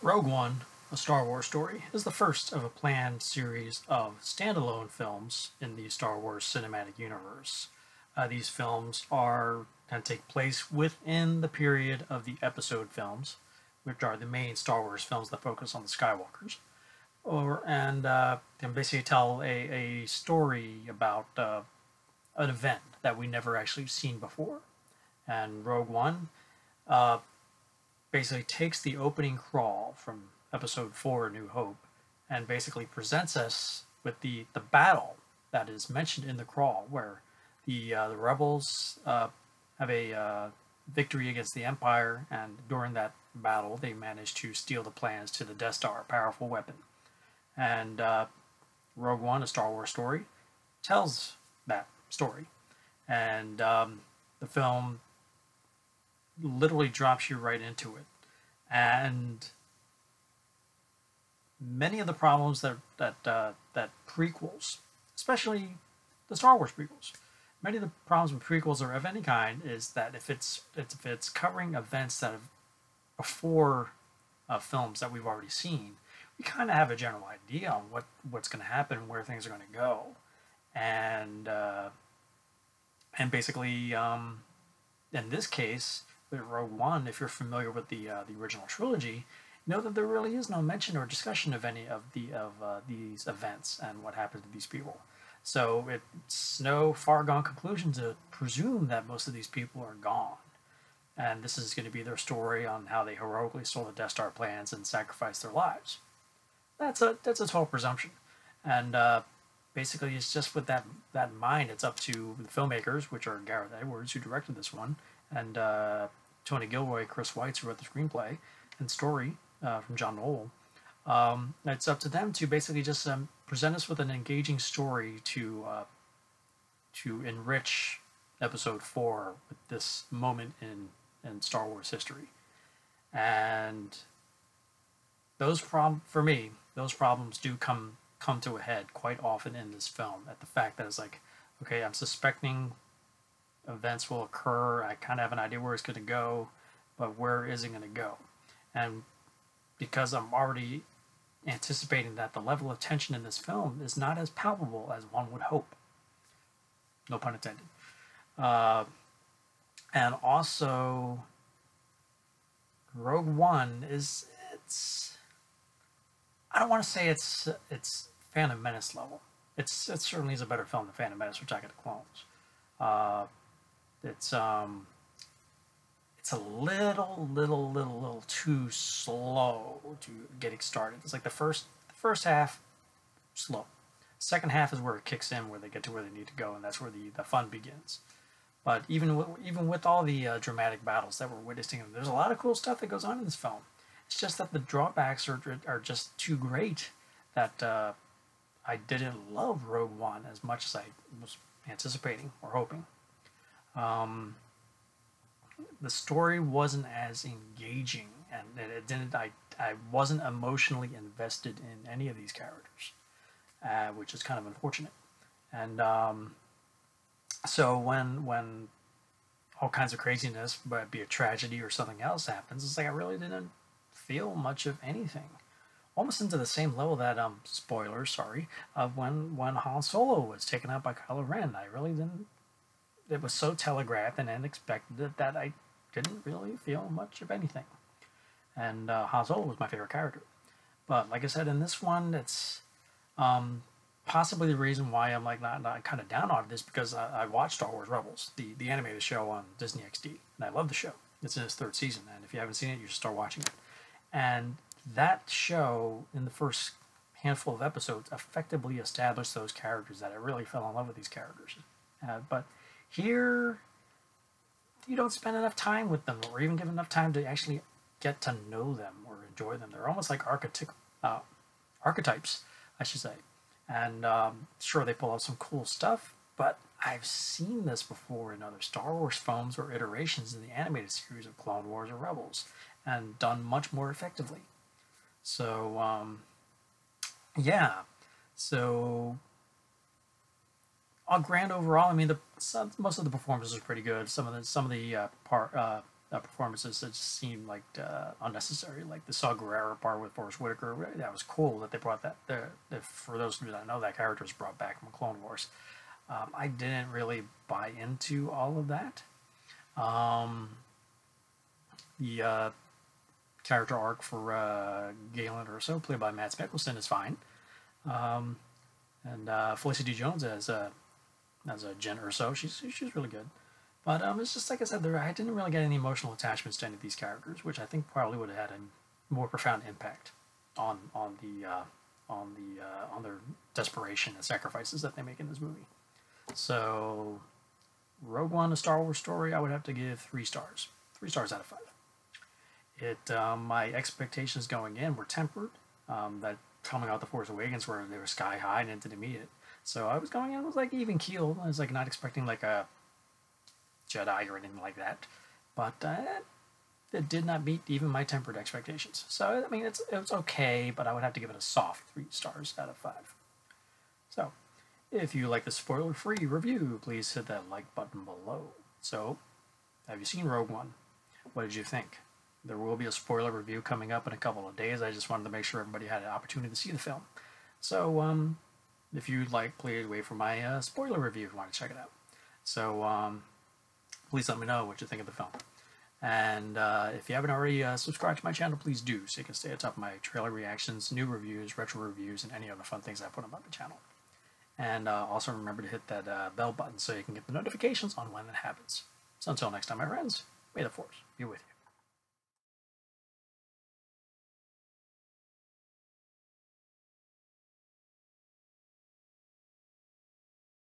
Rogue One, A Star Wars Story, is the first of a planned series of standalone films in the Star Wars cinematic universe. These films are going to take place within the period of the episode films, which are the main Star Wars films that focus on the Skywalkers, and basically tell a story about an event that we never actually seen before. And Rogue One uh, basically takes the opening crawl from Episode 4, New Hope, and basically presents us with the battle that is mentioned in the crawl, where the rebels have a victory against the Empire, and during that battle, they manage to steal the plans to the Death Star, a powerful weapon. And Rogue One, A Star Wars Story, tells that story. And the film literally drops you right into it. And many of the problems that prequels, especially the Star Wars prequels, many of the problems with prequels or of any kind is that if it's covering events that have before films that we've already seen, we kind of have a general idea on what's going to happen and where things are going to go, and basically in this case with Rogue One, if you're familiar with the original trilogy, know that there really is no mention or discussion of any of these events and what happened to these people. So it's no far gone conclusion to presume that most of these people are gone, and this is going to be their story on how they heroically stole the Death Star plans and sacrificed their lives. That's a total presumption, and basically it's just with that in mind, it's up to the filmmakers, which are Gareth Edwards, who directed this one, and Tony Gilroy, Chris Weitz, who wrote the screenplay and story from John Knoll. It's up to them to basically just present us with an engaging story to enrich Episode 4 with this moment in Star Wars history. And for me, those problems do come to a head quite often in this film. At the fact that it's like, okay, I'm suspecting events will occur. I kind of have an idea where it's going to go, but where is it going to go? And because I'm already anticipating that the level of tension in this film is not as palpable as one would hope. No pun intended. And also, Rogue One it's I don't want to say it's Phantom Menace level. It certainly is a better film than Phantom Menace, Attack of the Clones. It's a little too slow to getting started. It's like the first half slow. Second half is where it kicks in, where they get to where they need to go, and that's where the fun begins. But even with all the dramatic battles that we're witnessing, there's a lot of cool stuff that goes on in this film. It's just that the drawbacks are just too great that I didn't love Rogue One as much as I was anticipating or hoping. The story wasn't as engaging, and it didn't. I wasn't emotionally invested in any of these characters, which is kind of unfortunate. And so when all kinds of craziness, whether it be a tragedy or something else happens, it's like I really didn't feel much of anything. Almost into the same level that spoilers, sorry, of when Han Solo was taken out by Kylo Ren. I really didn't. It was so telegraphed and unexpected that I didn't really feel much of anything. And Han Solo was my favorite character. But like I said, in this one, it's possibly the reason why I'm like not kind of down on this, because I watched Star Wars Rebels, the animated show on Disney XD, and I love the show. It's in its third season, and if you haven't seen it, you should start watching it. And that show, in the first handful of episodes, effectively established those characters that I really fell in love with these characters. But here, you don't spend enough time with them, or even give enough time to actually get to know them or enjoy them. They're almost like archetypes, I should say. And sure, they pull out some cool stuff, but I've seen this before in other Star Wars films or iterations in the animated series of Clone Wars or Rebels, and done much more effectively. So, yeah. So, on grand overall, I mean, most of the performances are pretty good. Some of the performances that just seemed like unnecessary. Like the Saw Gerrera part with Forrest Whitaker, that was cool that they brought that. For those who don't know, that character was brought back from Clone Wars. I didn't really buy into all of that. The character arc for Galen Erso, played by Mads Mikkelsen, is fine. And Felicity Jones as a Jen Erso, she's really good. But it's just like I said, I didn't really get any emotional attachments to any of these characters, which I think probably would have had a more profound impact on their desperation and sacrifices that they make in this movie. So, Rogue One, a Star Wars story, I would have to give 3 stars. 3 stars out of 5. My expectations going in were tempered. That coming out The Force Awakens, where they were sky high and into the immediate. So I was going in with like even keel. I was like not expecting like a Jedi or anything like that. But it did not meet even my tempered expectations. So I mean, it's okay, but I would have to give it a soft 3 stars out of 5. So, if you like the spoiler-free review, please hit that like button below. So, have you seen Rogue One? What did you think? There will be a spoiler review coming up in a couple of days. I just wanted to make sure everybody had an opportunity to see the film. So, if you'd like, please wait for my spoiler review if you want to check it out. So, please let me know what you think of the film. And if you haven't already subscribed to my channel, please do, so you can stay on top of my trailer reactions, new reviews, retro reviews, and any other fun things I put on the channel. And also remember to hit that bell button so you can get the notifications on when it happens. So until next time, my friends, may the Force be with you.